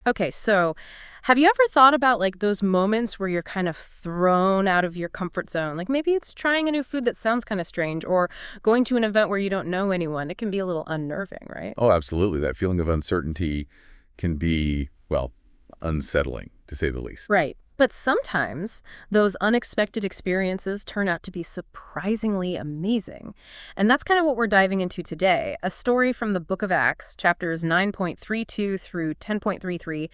Okay, so have you ever thought about like those moments where you're kind of thrown out of your comfort zone? Like maybe it's trying a new food that sounds kind of strange or going to an event where you don't know anyone. It can be a little unnerving, right? Oh, absolutely. That feeling of uncertainty can be, well, unsettling, to say the least. Right. But sometimes those unexpected experiences turn out to be surprisingly amazing. And that's kind of what we're diving into today. A story from the book of Acts, chapters 9.32 through 10.33,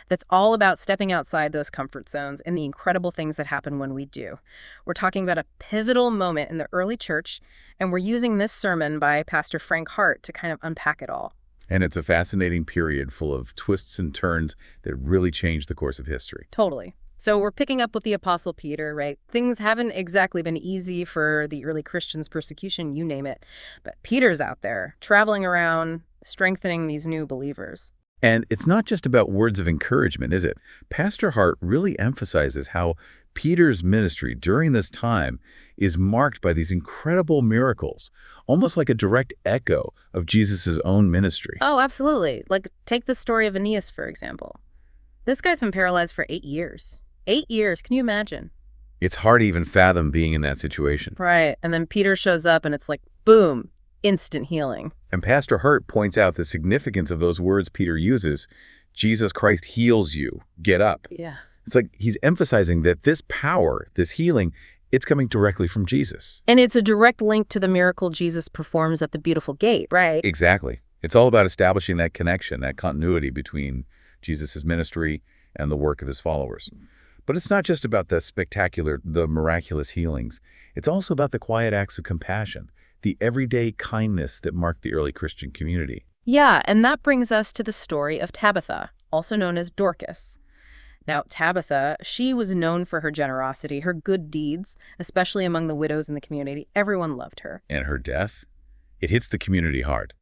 that's all about stepping outside those comfort zones and the incredible things that happen when we do. We're talking about a pivotal moment in the early church, and we're using this sermon by Pastor Frank Hart to kind of unpack it all. And it's a fascinating period full of twists and turns that really changed the course of history. Totally. So we're picking up with the Apostle Peter, right? Things haven't exactly been easy for the early Christians, persecution, you name it. But Peter's out there, traveling around, strengthening these new believers. And it's not just about words of encouragement, is it? Pastor Hart really emphasizes how Peter's ministry during this time is marked by these incredible miracles, almost like a direct echo of Jesus' own ministry. Oh, absolutely. Like, take the story of Aeneas, for example. This guy's been paralyzed for 8 years. 8 years, can you imagine? It's hard to even fathom being in that situation. Right, and then Peter shows up and it's like, boom, instant healing. And Pastor Hurt points out the significance of those words Peter uses. Jesus Christ heals you. Get up. Yeah. It's like he's emphasizing that this power, this healing, it's coming directly from Jesus. And it's a direct link to the miracle Jesus performs at the beautiful gate, right? Exactly. It's all about establishing that connection, that continuity between Jesus' ministry and the work of his followers. But it's not just about the spectacular, the miraculous healings. It's also about the quiet acts of compassion, the everyday kindness that marked the early Christian community. Yeah, and that brings us to the story of Tabitha, also known as Dorcas. Now, Tabitha, she was known for her generosity, her good deeds, especially among the widows in the community. Everyone loved her. And her death, it hits the community hard.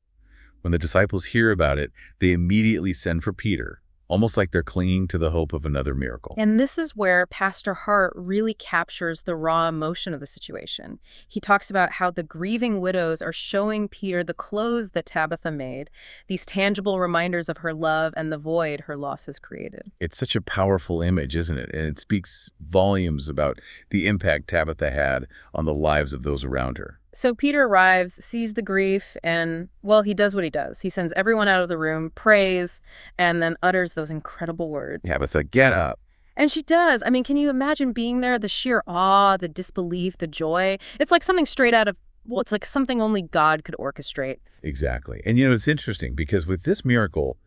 When the disciples hear about it, they immediately send for Peter, almost like they're clinging to the hope of another miracle. And this is where Pastor Hart really captures the raw emotion of the situation. He talks about how the grieving widows are showing Peter the clothes that Tabitha made, these tangible reminders of her love and the void her loss has created. It's such a powerful image, isn't it? And it speaks volumes about the impact Tabitha had on the lives of those around her. So Peter arrives, sees the grief, and, well, he does what he does. He sends everyone out of the room, prays, and then utters those incredible words. Tabitha, get up. And she does. I mean, can you imagine being there? The sheer awe, the disbelief, the joy. It's like something straight out of, well, it's like something only God could orchestrate. Exactly. And it's interesting because with this miracle,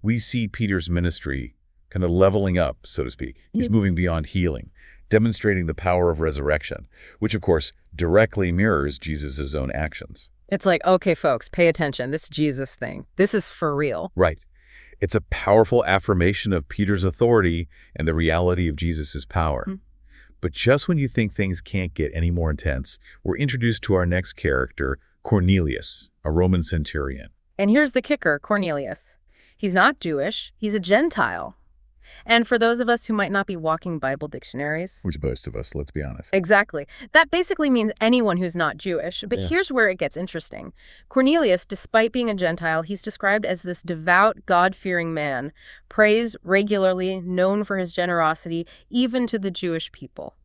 we see Peter's ministry kind of leveling up, so to speak. He's moving beyond healing, demonstrating the power of resurrection, which, of course, directly mirrors Jesus' own actions. It's like, okay, folks, pay attention. This Jesus thing, this is for real. Right. It's a powerful affirmation of Peter's authority and the reality of Jesus' power. Mm. But just when you think things can't get any more intense, we're introduced to our next character, Cornelius, a Roman centurion. And here's the kicker, Cornelius. He's not Jewish. He's a Gentile. And for those of us who might not be walking Bible dictionaries... Which most of us, let's be honest. Exactly. That basically means anyone who's not Jewish. But here's where it gets interesting. Cornelius, despite being a Gentile, he's described as this devout, God-fearing man, prays regularly, known for his generosity, even to the Jewish people.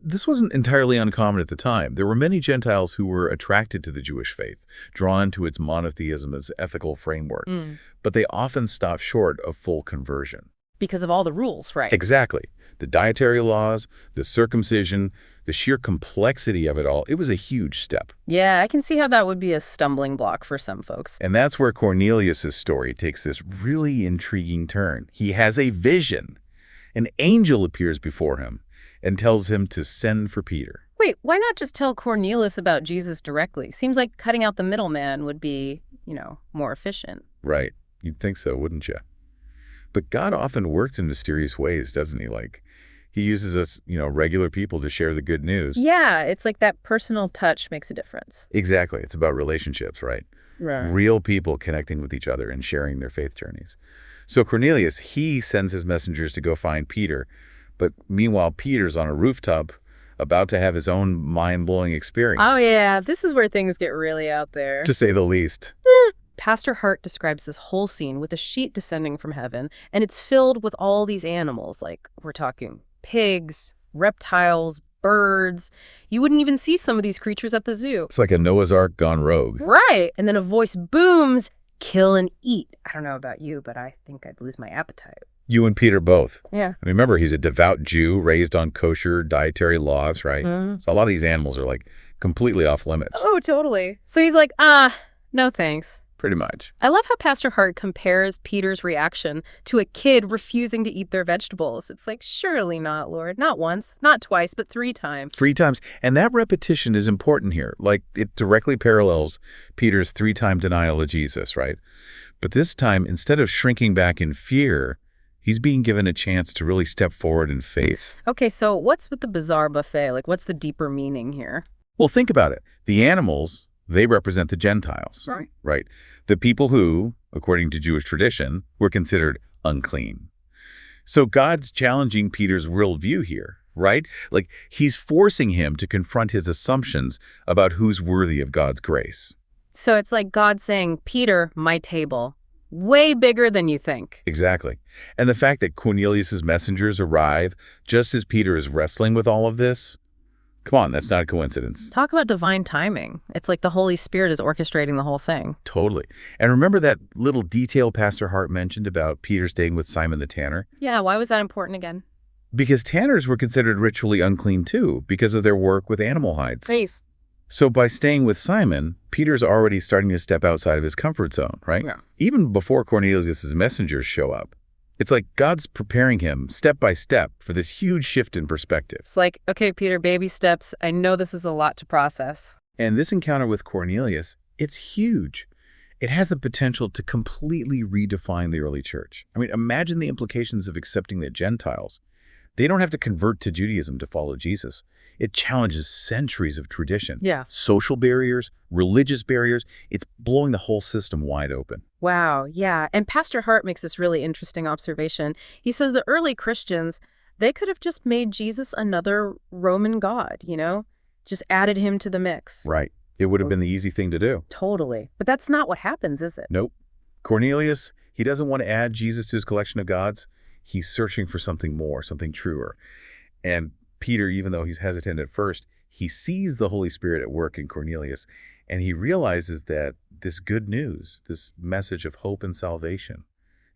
This wasn't entirely uncommon at the time. There were many Gentiles who were attracted to the Jewish faith, drawn to its monotheism as ethical framework. But they often stopped short of full conversion. Because of all the rules, right? Exactly. The dietary laws, the circumcision, the sheer complexity of it all, it was a huge step. Yeah, I can see how that would be a stumbling block for some folks. And that's where Cornelius' story takes this really intriguing turn. He has a vision. An angel appears before him and tells him to send for Peter. Wait, why not just tell Cornelius about Jesus directly? Seems like cutting out the middleman would be, more efficient. Right. You'd think so, wouldn't you? But God often works in mysterious ways, doesn't he? Like, he uses us, regular people to share the good news. Yeah, it's like that personal touch makes a difference. Exactly. It's about relationships, right? Right. Real people connecting with each other and sharing their faith journeys. So Cornelius, he sends his messengers to go find Peter. But meanwhile, Peter's on a rooftop about to have his own mind-blowing experience. Oh, yeah. This is where things get really out there. To say the least. Pastor Hart describes this whole scene with a sheet descending from heaven, and it's filled with all these animals, like we're talking pigs, reptiles, birds. You wouldn't even see some of these creatures at the zoo. It's like a Noah's Ark gone rogue. Right. And then a voice booms, "Kill and eat." I don't know about you, but I think I'd lose my appetite. You and Peter both. Yeah. I mean, remember, he's a devout Jew raised on kosher dietary laws, right? So a lot of these animals are like completely off limits. Oh, totally. So he's like, no thanks. Pretty much. I love how Pastor Hart compares Peter's reaction to a kid refusing to eat their vegetables. It's like, surely not, Lord. Not once, not twice, but 3 times. 3 times. And that repetition is important here. Like, it directly parallels Peter's 3-time denial of Jesus, right? But this time, instead of shrinking back in fear, he's being given a chance to really step forward in faith. Okay, so what's with the bizarre buffet? Like, what's the deeper meaning here? Well, think about it. The animals, they represent the Gentiles, right? The people who, according to Jewish tradition, were considered unclean. So God's challenging Peter's worldview here, right? Like, he's forcing him to confront his assumptions about who's worthy of God's grace. So it's like God saying, Peter, my table, way bigger than you think. Exactly. And the fact that Cornelius's messengers arrive just as Peter is wrestling with all of this, come on, that's not a coincidence. Talk about divine timing. It's like the Holy Spirit is orchestrating the whole thing. Totally. And remember that little detail Pastor Hart mentioned about Peter staying with Simon the tanner? Yeah, why was that important again? Because tanners were considered ritually unclean too, because of their work with animal hides. Please. So by staying with Simon, Peter's already starting to step outside of his comfort zone, right? Yeah. Even before Cornelius' messengers show up. It's like God's preparing him step by step for this huge shift in perspective. It's like, okay, Peter, baby steps. I know this is a lot to process. And this encounter with Cornelius, it's huge. It has the potential to completely redefine the early church. I mean, imagine the implications of accepting the Gentiles. They don't have to convert to Judaism to follow Jesus. It challenges centuries of tradition. Yeah. Social barriers, religious barriers. It's blowing the whole system wide open. Wow, yeah. And Pastor Hart makes this really interesting observation. He says the early Christians, they could have just made Jesus another Roman god, just added him to the mix. Right. It would have been the easy thing to do. Totally. But that's not what happens, is it? Nope. Cornelius, he doesn't want to add Jesus to his collection of gods. He's searching for something more, something truer. And Peter, even though he's hesitant at first, he sees the Holy Spirit at work in Cornelius, and he realizes that this good news, this message of hope and salvation,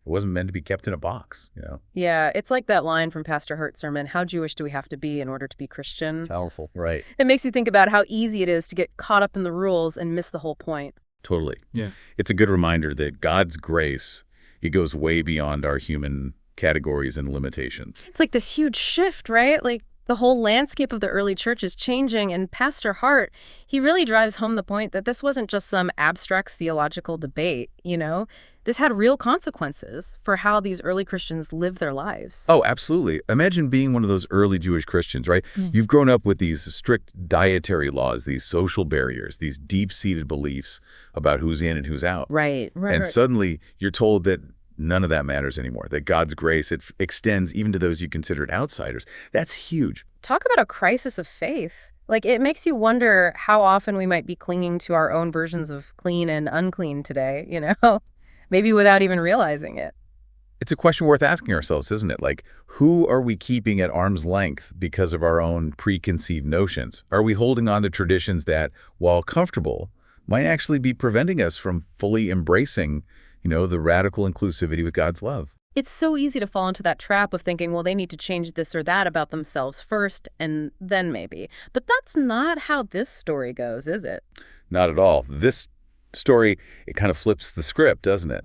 it wasn't meant to be kept in a box, Yeah, it's like that line from Pastor Hart's sermon, how Jewish do we have to be in order to be Christian? Powerful, right. It makes you think about how easy it is to get caught up in the rules and miss the whole point. Totally. Yeah. It's a good reminder that God's grace, it goes way beyond our human categories and limitations. It's like this huge shift, right? Like the whole landscape of the early church is changing, and Pastor Hart, he really drives home the point that this wasn't just some abstract theological debate, This had real consequences for how these early Christians lived their lives. Oh, absolutely. Imagine being one of those early Jewish Christians, right? You've grown up with these strict dietary laws, these social barriers, these deep-seated beliefs about who's in and who's out. Right. And suddenly you're told that none of that matters anymore, that God's grace, it extends even to those you considered outsiders. That's huge. Talk about a crisis of faith. Like, it makes you wonder how often we might be clinging to our own versions of clean and unclean today, Maybe without even realizing it. It's a question worth asking ourselves, isn't it? Like, who are we keeping at arm's length because of our own preconceived notions? Are we holding on to traditions that, while comfortable, might actually be preventing us from fully embracing the radical inclusivity with God's love? It's so easy to fall into that trap of thinking, well, they need to change this or that about themselves first, and then maybe. But that's not how this story goes, is it? Not at all. This story, it kind of flips the script, doesn't it?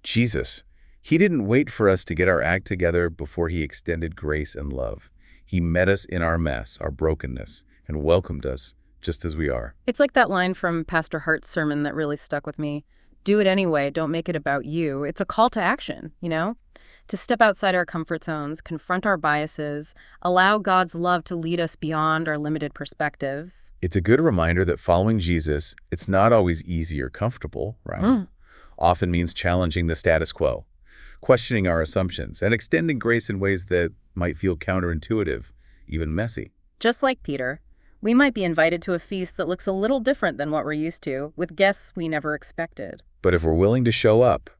Jesus, he didn't wait for us to get our act together before he extended grace and love. He met us in our mess, our brokenness, and welcomed us just as we are. It's like that line from Pastor Hart's sermon that really stuck with me. Do it anyway. Don't make it about you. It's a call to action, to step outside our comfort zones, confront our biases, allow God's love to lead us beyond our limited perspectives. It's a good reminder that following Jesus, it's not always easy or comfortable, right? Often means challenging the status quo, questioning our assumptions, and extending grace in ways that might feel counterintuitive, even messy. Just like Peter, we might be invited to a feast that looks a little different than what we're used to, with guests we never expected. But if we're willing to show up,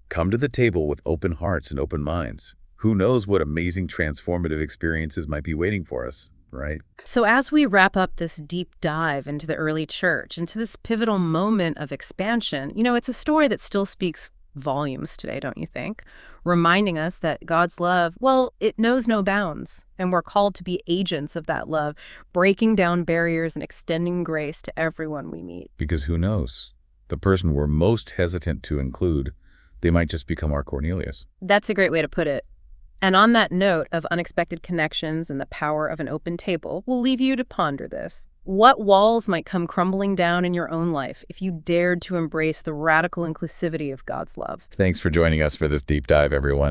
come to the table with open hearts and open minds, who knows what amazing transformative experiences might be waiting for us, right? So as we wrap up this deep dive into the early church, into this pivotal moment of expansion, it's a story that still speaks volumes today, don't you think? Reminding us that God's love, well, it knows no bounds, and we're called to be agents of that love, breaking down barriers and extending grace to everyone we meet. Because who knows? The person we're most hesitant to include, they might just become our Cornelius. That's a great way to put it. And on that note of unexpected connections and the power of an open table, we'll leave you to ponder this. What walls might come crumbling down in your own life if you dared to embrace the radical inclusivity of God's love? Thanks for joining us for this deep dive, everyone.